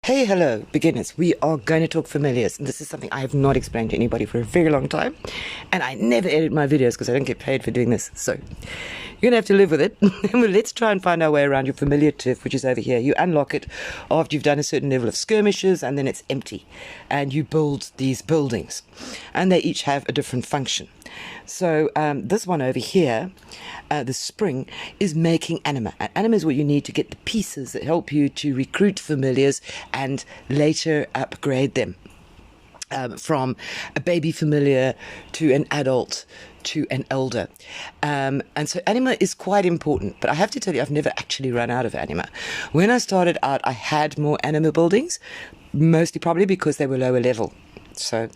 Hey, hello, beginners. We are going to talk familiars. And this is something I have not explained to anybody for a very long time. And I never edit my videos because I don't get paid for doing this. So you're going to have to live with it. Well, let's try and find our way around your familiar turf, which is over here. You unlock it after you've done a certain level of skirmishes, and then it's empty. And you build these buildings. And they each have a different function. So this one over here, the spring, is making anima. And anima is what you need to get the pieces that help you to recruit familiars and later upgrade them from a baby familiar to an adult to an elder. And so anima is quite important, but I have to tell you, I've never actually run out of anima. When I started out, I had more anima buildings, mostly probably because they were lower level. So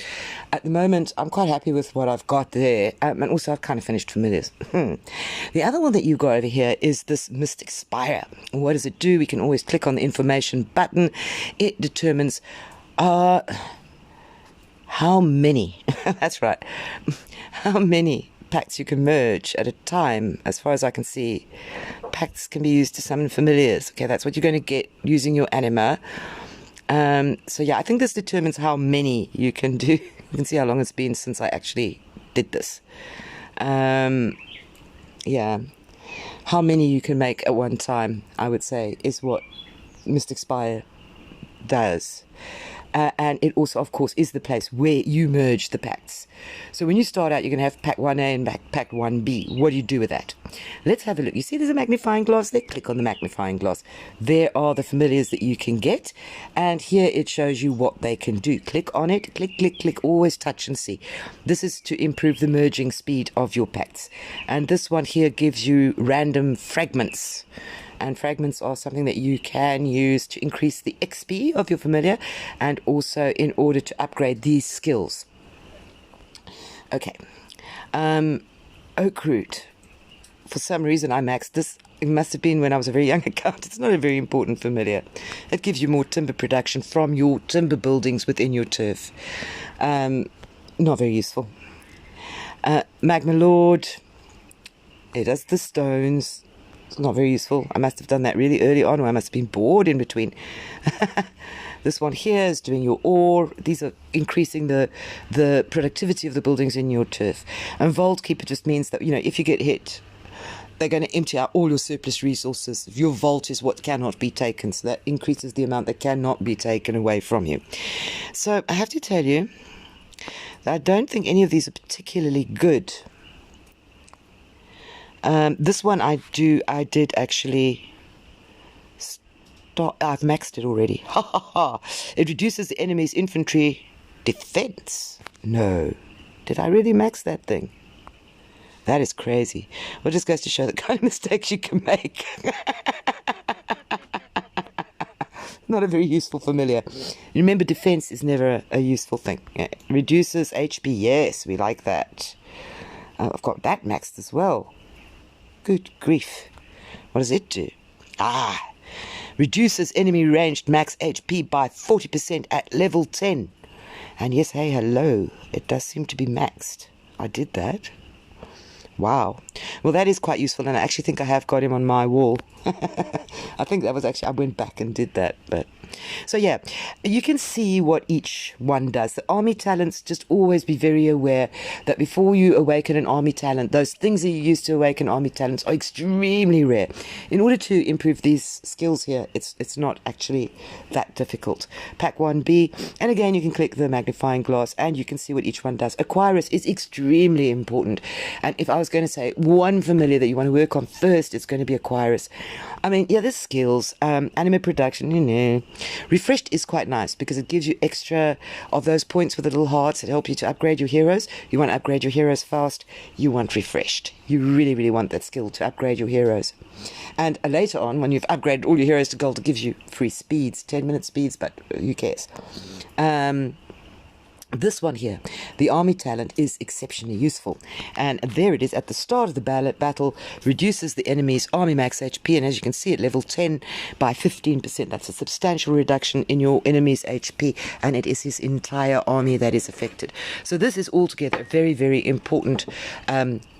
at the moment, I'm quite happy with what I've got there. And also, I've kind of finished familiars. The other one that you've got over here is this Mystic Spire. What does it do? We can always click on the information button. It determines how many, that's right, how many pacts you can merge at a time. As far as I can see, pacts can be used to summon familiars. Okay, that's what you're going to get using your anima. So yeah, I think this determines how many you can do. You can see how long it's been since I actually did this. Yeah, how many you can make at one time, I would say, is what Mystic Spire does. And it also, of course, is the place where you merge the pacts. So when you start out, you're going to have pack 1A and pack 1B. What do you do with that? Let's have a look. You see there's a magnifying glass there? Click on the magnifying glass. There are the familiars that you can get. And here it shows you what they can do. Click on it. Click, click, click. Always touch and see. This is to improve the merging speed of your pacts. And this one here gives you random fragments. And fragments are something that you can use to increase the XP of your familiar and also in order to upgrade these skills. Okay. Oak root. For some reason I maxed this. It must have been when I was a very young account. It's not a very important familiar. It gives you more timber production from your timber buildings within your turf. Not very useful. Magma Lord. It does the stones. Not very useful. I must have done that really early on, or I must have been bored in between. This one here is doing your ore. These are increasing the productivity of the buildings in your turf. And Vault Keeper just means that, you know, if you get hit, they're going to empty out all your surplus resources. Your vault is what cannot be taken, so that increases the amount that cannot be taken away from you. So I have to tell you that I don't think any of these are particularly good. This one I did actually start. I've maxed it already. Ha ha ha. It reduces the enemy's infantry defense. No. Did I really max that thing? That is crazy. Well, it just goes to show the kind of mistakes you can make. Not a very useful familiar. Remember, defense is never a useful thing. Yeah. Reduces HP. Yes, we like that. I've got that maxed as well. Good grief. What does it do? Reduces enemy ranged max HP by 40% at level 10. And yes, hey, hello. It does seem to be maxed. I did that. Wow. Well, that is quite useful, and I actually think I have got him on my wall. I think that was actually, I went back and did that, but... So yeah, you can see what each one does. The army talents, just always be very aware that before you awaken an army talent, those things that you use to awaken army talents are extremely rare. In order to improve these skills here, it's not actually that difficult. Pack 1B, and again you can click the magnifying glass and you can see what each one does. Acquirus is extremely important, and if I was going to say one familiar that you want to work on first, it's going to be Acquirus. I mean, yeah, there's skills, anime production, you know. Refreshed is quite nice because it gives you extra of those points with the little hearts that help you to upgrade your heroes. You want to upgrade your heroes fast, you want refreshed. You really, really want that skill to upgrade your heroes. And later on, when you've upgraded all your heroes to gold, it gives you free speeds, 10-minute speeds, but who cares? This one here, the army talent, is exceptionally useful. And there it is at the start of the battle, reduces the enemy's army max HP, and as you can see at level 10 by 15%. That's a substantial reduction in your enemy's HP, and it is his entire army that is affected. So this is altogether a very, very important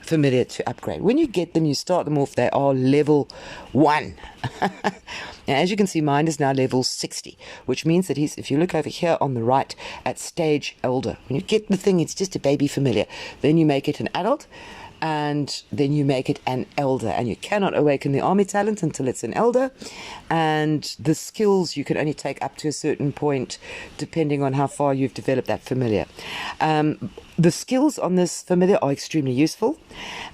familiar to upgrade. When you get them, you start them off, they are level 1. Now, as you can see, mine is now level 60, which means that if you look over here on the right at stage elder, when you get the thing, it's just a baby familiar. Then you make it an adult, and then you make it an elder, and you cannot awaken the army talent until it's an elder, and the skills you can only take up to a certain point depending on how far you've developed that familiar. The skills on this familiar are extremely useful,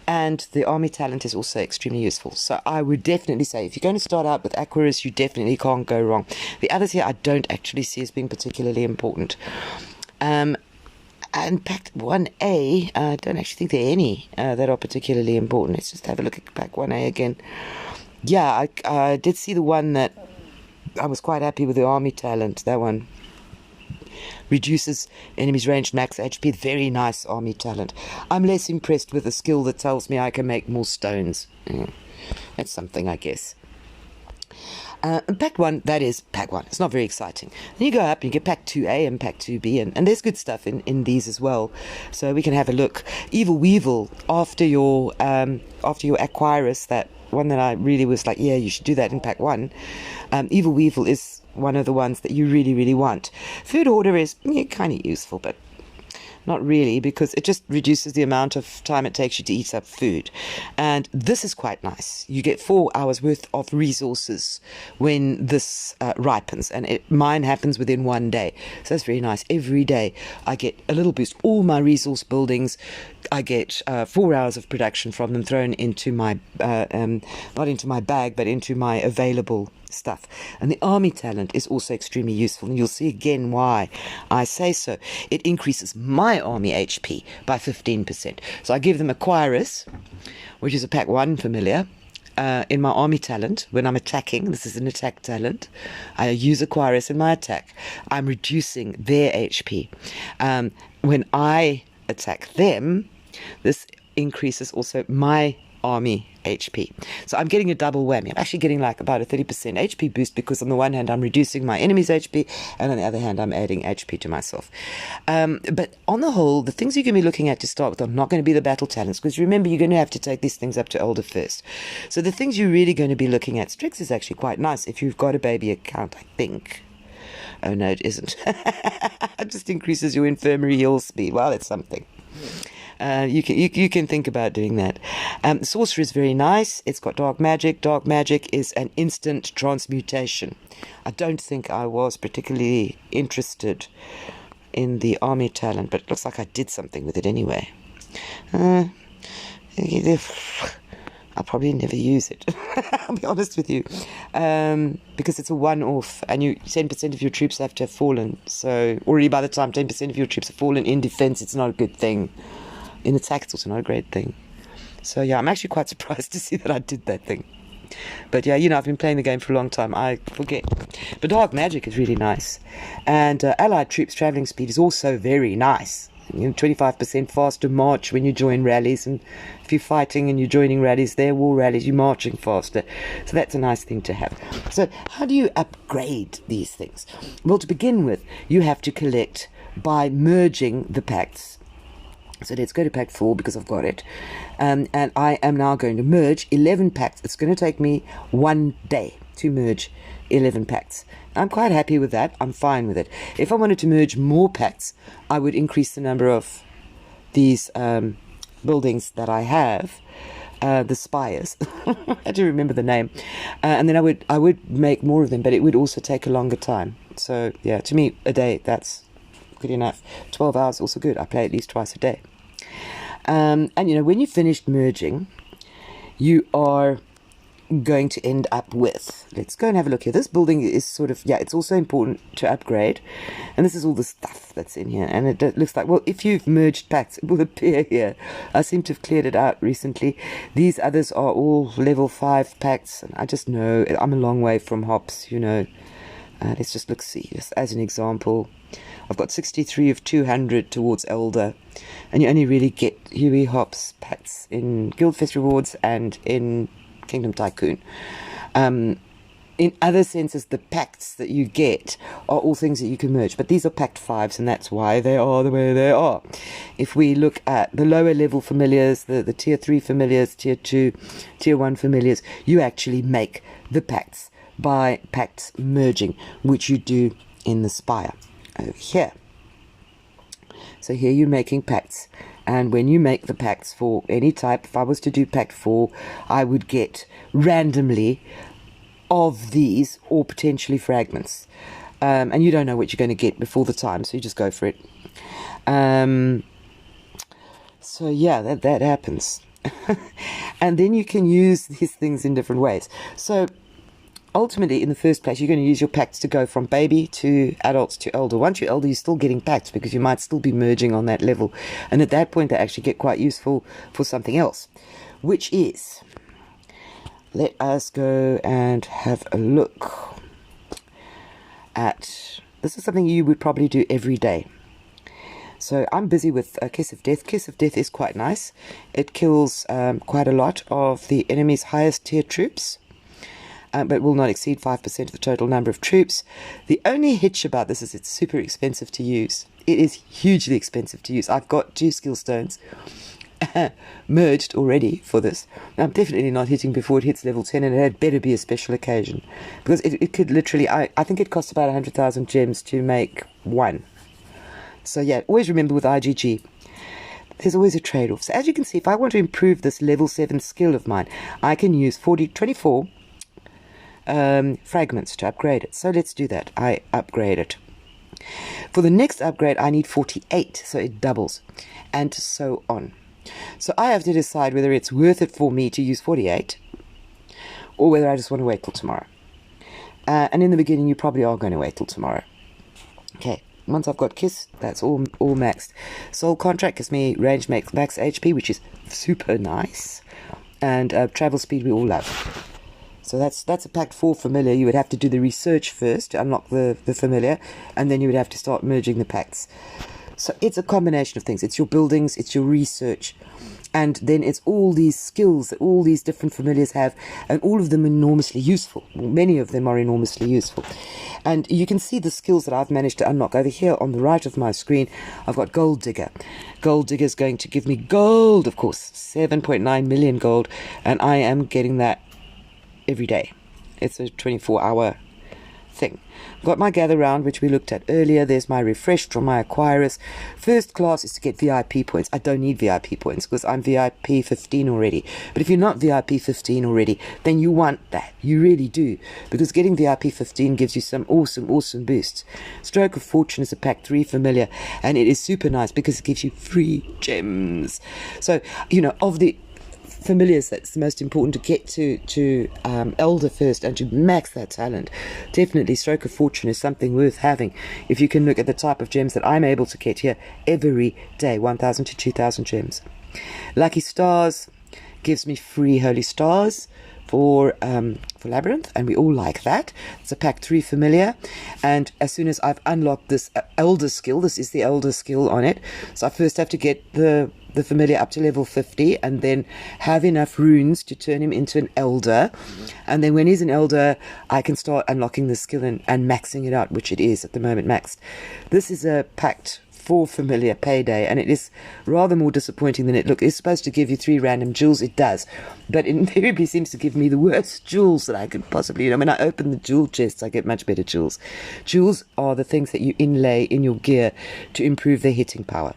and the army talent is also extremely useful. So I would definitely say, if you're going to start out with Aquarius, you definitely can't go wrong. The others here I don't actually see as being particularly important. And Pack 1A, I don't actually think there are any that are particularly important. Let's just have a look at Pack 1A again. Yeah, I did see the one that I was quite happy with, the army talent. That one reduces enemies' range, max HP. Very nice army talent. I'm less impressed with a skill that tells me I can make more stones. That's something, I guess. Pack 1, that is Pack 1. It's not very exciting. Then you go up and you get Pack 2A and Pack 2B, and there's good stuff in these as well. So we can have a look. Evil Weevil, after your Aquarius, that one that I really was like, yeah, you should do that in Pack 1. Evil Weevil is one of the ones that you really, really want. Food Hoarder is kind of useful, but not really, because it just reduces the amount of time it takes you to eat up food. And this is quite nice. You get 4 hours worth of resources when this ripens, and mine happens within 1 day. So that's very nice. Every day I get a little boost. All my resource buildings, I get 4 hours of production from them thrown into my, not into my bag, but into my available stuff. And the army talent is also extremely useful, and you'll see again why I say so. It increases my army HP by 15%. So I give them Aquarius, which is a Pack 1 familiar, in my army talent when I'm attacking. This is an attack talent. I use Aquarius in my attack. I'm reducing their HP. When I attack them, this increases also my army HP. So I'm getting a double whammy. I'm actually getting like about a 30% HP boost, because on the one hand I'm reducing my enemy's HP, and on the other hand I'm adding HP to myself. But on the whole, the things you're going to be looking at to start with are not going to be the battle talents, because remember, you're going to have to take these things up to elder first. So the things you're really going to be looking at, Strix is actually quite nice if you've got a baby account, I think. Oh no, it isn't. It just increases your infirmary heal speed. Well, it's something. You can think about doing that. Sorcerer is very nice. It's got dark magic. Dark magic is an instant transmutation. I don't think I was particularly interested in the army talent, but it looks like I did something with it anyway. I'll probably never use it. I'll be honest with you, because it's a one-off, and 10% of your troops have to have fallen. So already by the time 10% of your troops have fallen in defense, it's not a good thing. In attack, it's also not a great thing. So yeah, I'm actually quite surprised to see that I did that thing. But yeah, I've been playing the game for a long time. I forget. But dark magic is really nice. And allied troops traveling speed is also very nice. 25% faster march when you join rallies. And if you're fighting and you're joining rallies, they're war rallies, you're marching faster. So that's a nice thing to have. So how do you upgrade these things? Well, to begin with, you have to collect by merging the pacts. So let's go to Pack 4, because I've got it. And I am now going to merge 11 packs. It's going to take me 1 day to merge 11 packs. I'm quite happy with that. I'm fine with it. If I wanted to merge more packs, I would increase the number of these buildings that I have. The Spires. I do remember the name. And then I would make more of them, but it would also take a longer time. So yeah, to me, a day, that's good enough. 12 hours also good. I play at least twice a day. And when you've finished merging, you are going to end up with, let's go and have a look here. This building is sort of, it's also important to upgrade. And this is all the stuff that's in here. And it looks like, well, if you've merged packs, it will appear here. I seem to have cleared it out recently. These others are all level 5 packs. And I just know I'm a long way from hops, Let's just see, just as an example. I've got 63 of 200 towards Elder, and you only really get Huey Hops packs in Guildfest Rewards and in Kingdom Tycoon. in other senses, the pacts that you get are all things that you can merge. But these are pact 5s, and that's why they are the way they are. If we look at the lower level familiars, the tier 3 familiars, tier 2, tier 1 familiars, you actually make the pacts by pacts merging, which you do in the Spire over here. So here you're making pacts, and when you make the pacts for any type, if I was to do pact 4, I would get randomly of these, or potentially fragments, and you don't know what you're going to get before the time, so you just go for it. So yeah, that happens. And then you can use these things in different ways. So ultimately, in the first place, you're going to use your pacts to go from baby to adults to elder. Once you're elder, you're still getting pacts because you might still be merging on that level. And at that point, they actually get quite useful for something else, which is, let us go and have a look at, this is something you would probably do every day. So I'm busy with Kiss of Death. Kiss of Death is quite nice. It kills quite a lot of the enemy's highest tier troops, but will not exceed 5% of the total number of troops. The only hitch about this is it's super expensive to use. It is hugely expensive to use. I've got 2 skill stones merged already for this. I'm definitely not hitting before it hits level 10, and it had better be a special occasion, because it could literally, I think it costs about 100,000 gems to make one. So yeah, always remember with IGG, there's always a trade-off. So as you can see, if I want to improve this level 7 skill of mine, I can use 24 fragments to upgrade it. So let's do that. I upgrade it. For the next upgrade, I need 48, so it doubles, and so on. So I have to decide whether it's worth it for me to use 48, or whether I just want to wait till tomorrow. And in the beginning, you probably are going to wait till tomorrow. Okay, once I've got Kiss, that's all maxed. Soul Contract gives me range max HP, which is super nice, and travel speed we all love. So that's a pact 4 familiar. You would have to do the research first to unlock the familiar, and then you would have to start merging the pacts. So it's a combination of things. It's your buildings, it's your research, and then it's all these skills that all these different familiars have, and all of them are enormously useful. Many of them are enormously useful. And you can see the skills that I've managed to unlock. Over here on the right of my screen, I've got Gold Digger. Gold Digger is going to give me gold, of course, 7.9 million gold, and I am getting that every day. It's a 24-hour thing. Got my gather round, which we looked at earlier. There's my refreshed from my acquirers. First class is to get VIP points. I don't need VIP points because I'm VIP 15 already. But if you're not VIP 15 already, then you want that. You really do. Because getting VIP 15 gives you some awesome boosts. Stroke of Fortune is a pack 3 familiar, and it is super nice because it gives you free gems. So, you know, of the familiars, that's the most important, to get to elder first and to max that talent. Definitely Stroke of Fortune is something worth having if you can look at the type of gems that I'm able to get here every day, 1,000 to 2,000 gems. Lucky Stars gives me free Holy Stars for Labyrinth, and we all like that. It's a pack 3 familiar, and as soon as I've unlocked this elder skill, this is the elder skill on it, so I first have to get the familiar up to level 50, and then have enough runes to turn him into an elder, and then when he's an elder, I can start unlocking the skill and maxing it out, which it is at the moment maxed. This is a pact 4 familiar payday, and it is rather more disappointing than it looks. It's supposed to give you 3 random jewels. It does, but it invariably seems to give me the worst jewels that I could possibly, you know, when I open the jewel chests, I get much better jewels. Jewels are the things that you inlay in your gear to improve their hitting power.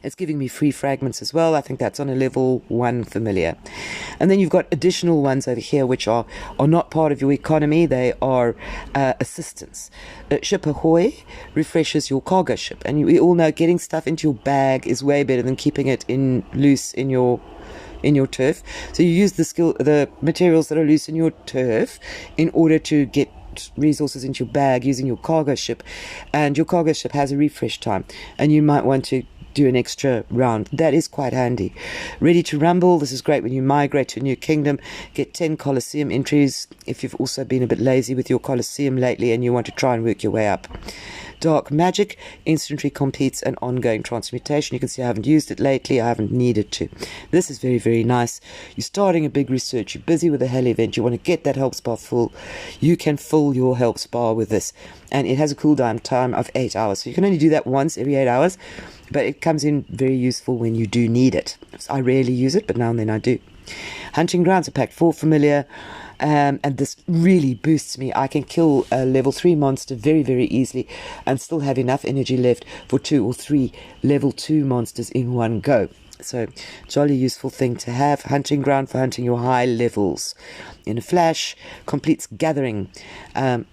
It's giving me free fragments as well. I think that's on a level 1 familiar. And then you've got additional ones over here which are not part of your economy. They are assistance. Ship Ahoy refreshes your cargo ship. And we all know getting stuff into your bag is way better than keeping it loose in your turf. So you use the materials that are loose in your turf in order to get resources into your bag using your cargo ship. And your cargo ship has a refresh time, and you might want to do an extra round. That is quite handy. Ready to Rumble. This is great when you migrate to a new kingdom. Get 10 Colosseum entries if you've also been a bit lazy with your Colosseum lately and you want to try and work your way up. Dark Magic, instantly completes an ongoing transmutation. You can see I haven't used it lately. I haven't needed to. This is very, very nice. You're starting a big research. You're busy with a hell event. You want to get that health bar full. You can fill your health bar with this. And it has a cooldown time of 8 hours. So you can only do that once every 8 hours. But it comes in very useful when you do need it. I rarely use it, but now and then I do. Hunting Grounds are packed 4 familiar. And this really boosts me. I can kill a level 3 monster very, very easily and still have enough energy left for 2 or 3 level 2 monsters in one go. So, jolly useful thing to have. Hunting Ground for hunting your high levels. In a flash, completes gathering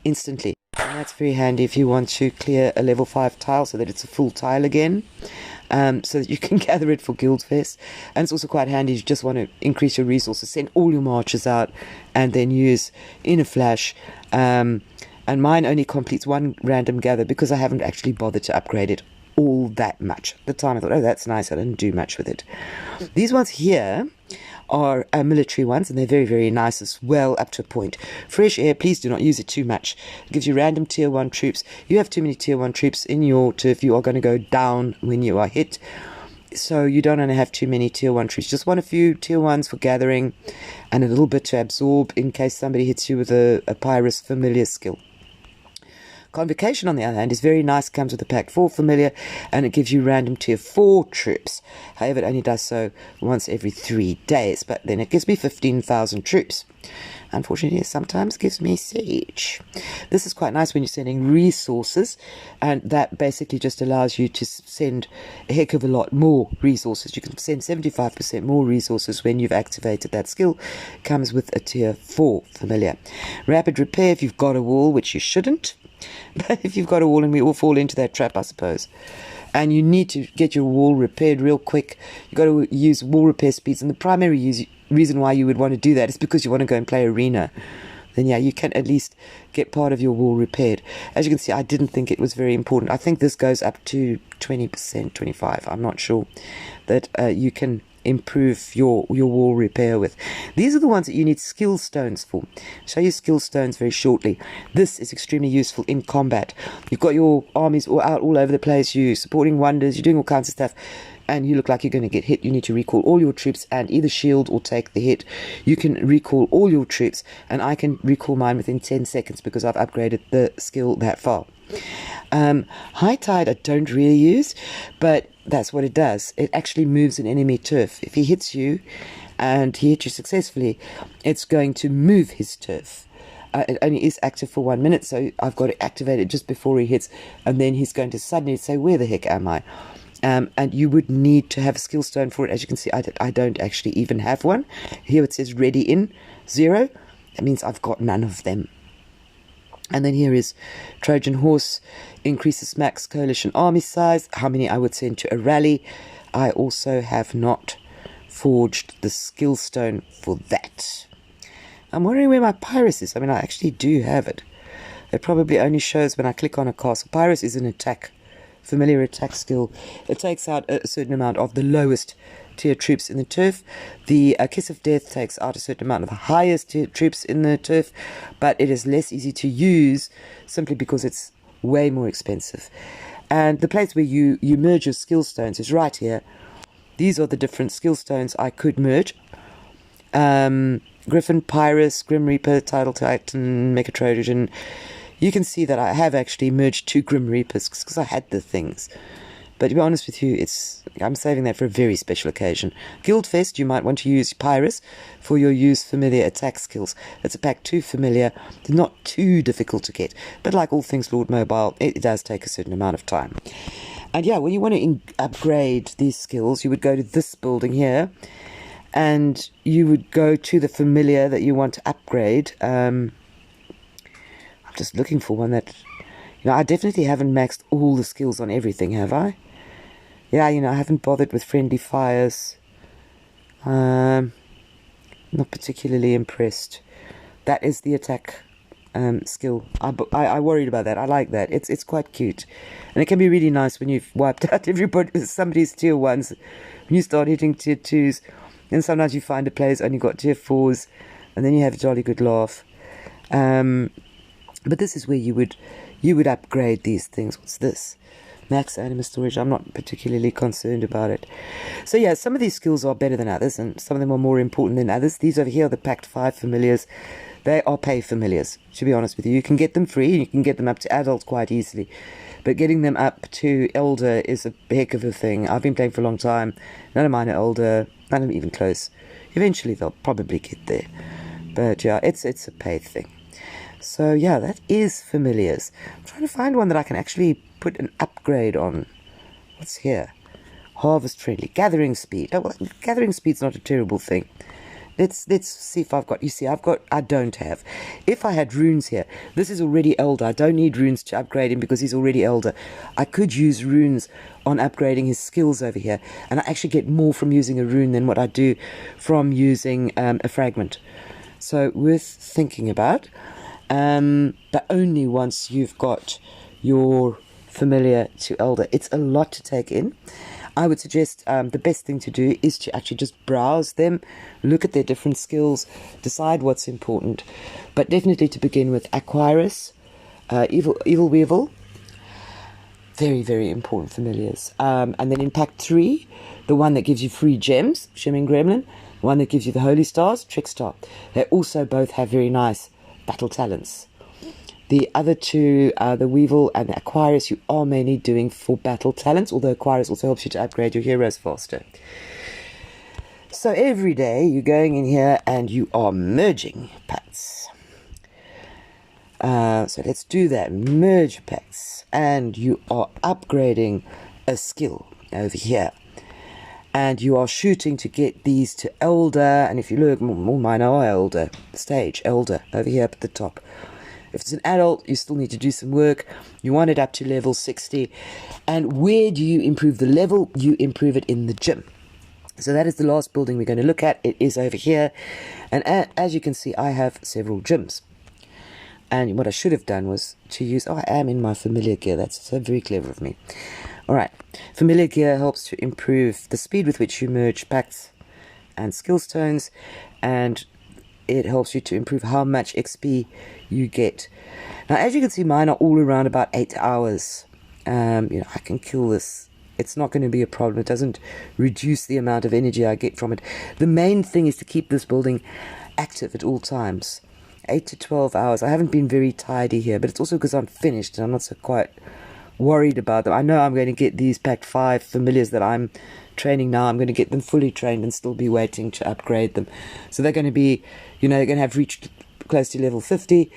instantly. And that's very handy if you want to clear a level 5 tile so that it's a full tile again. So that you can gather it for Guildfest. And it's also quite handy if you just want to increase your resources. Send all your marches out and then use in a flash. And mine only completes 1 random gather because I haven't actually bothered to upgrade it all that much. At the time I thought, oh, that's nice. I didn't do much with it. These ones here are military ones, and they're very, very nice as well, up to a point. Fresh air, please do not use it too much. It gives you random tier 1 troops. You have too many tier 1 troops in your turf, you are going to go down when you are hit. So you don't want to have too many tier 1 troops. Just want a few tier 1s for gathering and a little bit to absorb in case somebody hits you with a Pyrus familiar skill. Convocation, on the other hand, is very nice. Comes with a pack 4 familiar, and it gives you random tier 4 troops. However, it only does so once every 3 days, but then it gives me 15,000 troops. Unfortunately, it sometimes gives me siege. This is quite nice when you're sending resources, and that basically just allows you to send a heck of a lot more resources. You can send 75% more resources when you've activated that skill. It comes with a tier 4 familiar. Rapid repair if you've got a wall, which you shouldn't. But if you've got a wall, and we all fall into that trap, I suppose, and you need to get your wall repaired real quick, you've got to use wall repair speeds. And the primary reason why you would want to do that is because you want to go and play arena. Then yeah, you can at least get part of your wall repaired. As you can see, I didn't think it was very important. I think this goes up to 20%, 25. I'm not sure that you can improve your wall repair with. These are the ones that you need skill stones for. I'll show you skill stones very shortly. This is extremely useful in combat. You've got your armies out all over the place, you're supporting wonders, you're doing all kinds of stuff, and you look like you're going to get hit. You need to recall all your troops and either shield or take the hit. You can recall all your troops, and I can recall mine within 10 seconds because I've upgraded the skill that far. High Tide I don't really use, but that's what it does. It actually moves an enemy turf. If he hits you and he hits you successfully, it's going to move his turf. It only is active for 1 minute, so I've got to activate it just before he hits, and then he's going to suddenly say, where the heck am I? And you would need to have a skill stone for it. As you can see, I don't actually even have one. Here it says ready in 0. That means I've got none of them. And then here is Trojan Horse, increases max coalition army size, how many I would send to a rally. I also have not forged the skill stone for that. I'm wondering where my Pyrus is. I mean, I actually do have it. It probably only shows when I click on a castle. Pyrus is an attack, familiar attack skill. It takes out a certain amount of the lowest tier troops in the turf. The Kiss of Death takes out a certain amount of the highest tier troops in the turf, but it is less easy to use simply because it's way more expensive. And the place where you merge your skill stones is right here. These are the different skill stones I could merge. Griffin, Pyrus, Grim Reaper, Tidal Titan, Mecha Trojan. You can see that I have actually merged 2 Grim Reapers because I had the things. But to be honest with you, I'm saving that for a very special occasion. Guildfest, you might want to use Pyrus for your use familiar attack skills. It's a pack 2 familiar. It's not too difficult to get. But like all things Lord Mobile, it does take a certain amount of time. And yeah, when you want to upgrade these skills, you would go to this building here. And you would go to the familiar that you want to upgrade. I'm just looking for one that... I definitely haven't maxed all the skills on everything, have I? Yeah, I haven't bothered with friendly fires. Not particularly impressed. That is the attack skill. I worried about that. I like that. It's quite cute. And it can be really nice when you've wiped out somebody's tier 1s. When you start hitting tier 2s. And sometimes you find a player's only got tier 4s. And then you have a jolly good laugh. But this is where you would you would upgrade these things. What's this? Max animal storage. I'm not particularly concerned about it. So yeah, some of these skills are better than others, and some of them are more important than others. These over here are the Pact 5 familiars. They are pay familiars, to be honest with you. You can get them free, and you can get them up to adult quite easily. But getting them up to elder is a heck of a thing. I've been playing for a long time. None of mine are elder. None of them even close. Eventually they'll probably get there. But yeah, it's a pay thing. So yeah, that is familiars. I'm trying to find one that I can actually put an upgrade on. What's here? Harvest friendly. Gathering speed. Oh, well, gathering speed's not a terrible thing. Let's see if I've got, you see, I don't have. If I had runes here, this is already elder. I don't need runes to upgrade him because he's already elder. I could use runes on upgrading his skills over here, and I actually get more from using a rune than what I do from using a fragment. So worth thinking about. But only once you've got your familiar to elder. It's a lot to take in. I would suggest the best thing to do is to actually just browse them, look at their different skills, decide what's important. But definitely to begin with Aquarius, Evil Weevil, very, very important familiars. And then in Pact 3, the one that gives you free gems, Shimmering Gremlin, the one that gives you the Holy Stars, Trickstar. They also both have very nice battle talents. The other two, the Weevil and the Aquarius, you are mainly doing for battle talents, although Aquarius also helps you to upgrade your heroes faster. So every day you're going in here and you are merging pacts. So let's do that. Merge pacts. And you are upgrading a skill over here. And you are shooting to get these to elder. And if you look, more mine are elder. Stage, elder, over here up at the top. If it's an adult, you still need to do some work. You want it up to level 60. And where do you improve the level? You improve it in the gym. So that is the last building we're going to look at. It is over here. And as you can see, I have several gyms. And what I should have done was to use... Oh, I am in my familiar gear. That's so very clever of me. All right. Familiar gear helps to improve the speed with which you merge pacts and skill stones. And it helps you to improve how much XP you get. Now, as you can see, mine are all around about 8 hours. I can kill this. It's not going to be a problem. It doesn't reduce the amount of energy I get from it. The main thing is to keep this building active at all times. 8 to 12 hours. I haven't been very tidy here, but it's also because I'm finished and I'm not so quite worried about them. I know I'm going to get these Pact 5 familiars that I'm training now. I'm going to get them fully trained and still be waiting to upgrade them. So they're going to be, they're going to have reached close to level 50,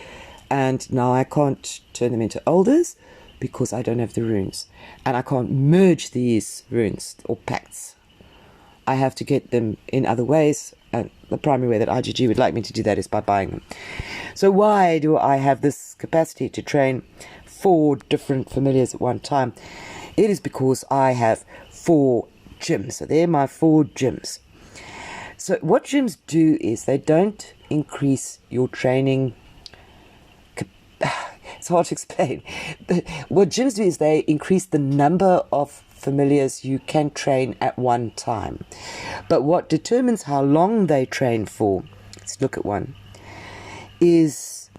and now I can't turn them into elders because I don't have the runes, and I can't merge these runes or pacts. I have to get them in other ways, and the primary way that IGG would like me to do that is by buying them. So why do I have this capacity to train 4 different familiars at one time? It is because I have 4 gyms. So they're my 4 gyms. So what gyms do is they don't increase your training. It's hard to explain. What gyms do is they increase the number of familiars you can train at one time. But what determines how long they train for, let's look at one, is...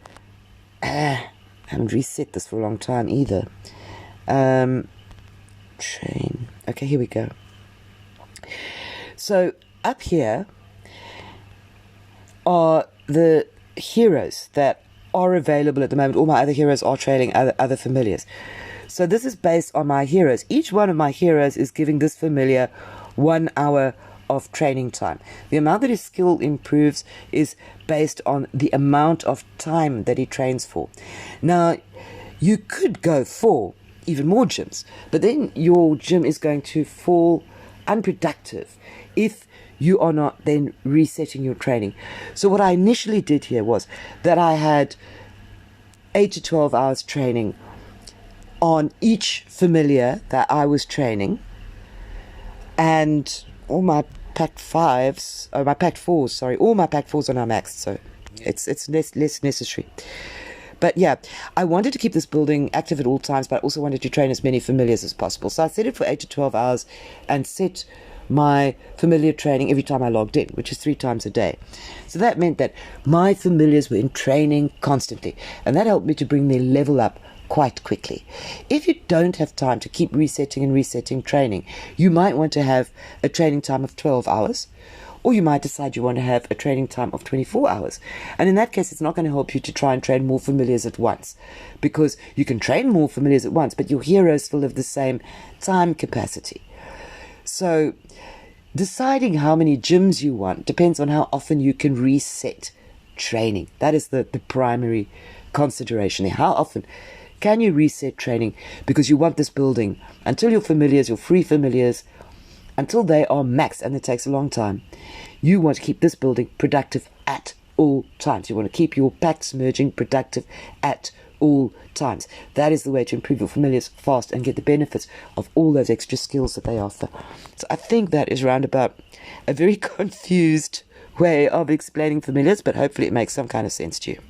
I haven't reset this for a long time either. Train. Okay, here we go. So up here are the heroes that are available at the moment. All my other heroes are training other familiars. So this is based on my heroes. Each one of my heroes is giving this familiar 1 hour of training time. The amount that his skill improves is based on the amount of time that he trains for. Now, you could go for even more gyms, but then your gym is going to fall unproductive if you are not then resetting your training. So what I initially did here was that I had 8 to 12 hours training on each familiar that I was training, and all my Pact 5s, all my Pact 4s are now maxed, so it's less necessary. But yeah, I wanted to keep this building active at all times, but I also wanted to train as many familiars as possible. So I set it for 8 to 12 hours and set my familiar training every time I logged in, which is 3 times a day. So that meant that my familiars were in training constantly, and that helped me to bring their level up quite quickly. If you don't have time to keep resetting and resetting training, you might want to have a training time of 12 hours, or you might decide you want to have a training time of 24 hours. And in that case, it's not going to help you to try and train more familiars at once, because you can train more familiars at once, but your heroes still have the same time capacity. So deciding how many gyms you want depends on how often you can reset training. That is the primary consideration there. How often can you reset training? Because you want this building until your familiars, your free familiars, until they are maxed, and it takes a long time. You want to keep this building productive at all times. You want to keep your packs merging productive at all times. That is the way to improve your familiars fast and get the benefits of all those extra skills that they offer. So I think that is roundabout a very confused way of explaining familiars, but hopefully it makes some kind of sense to you.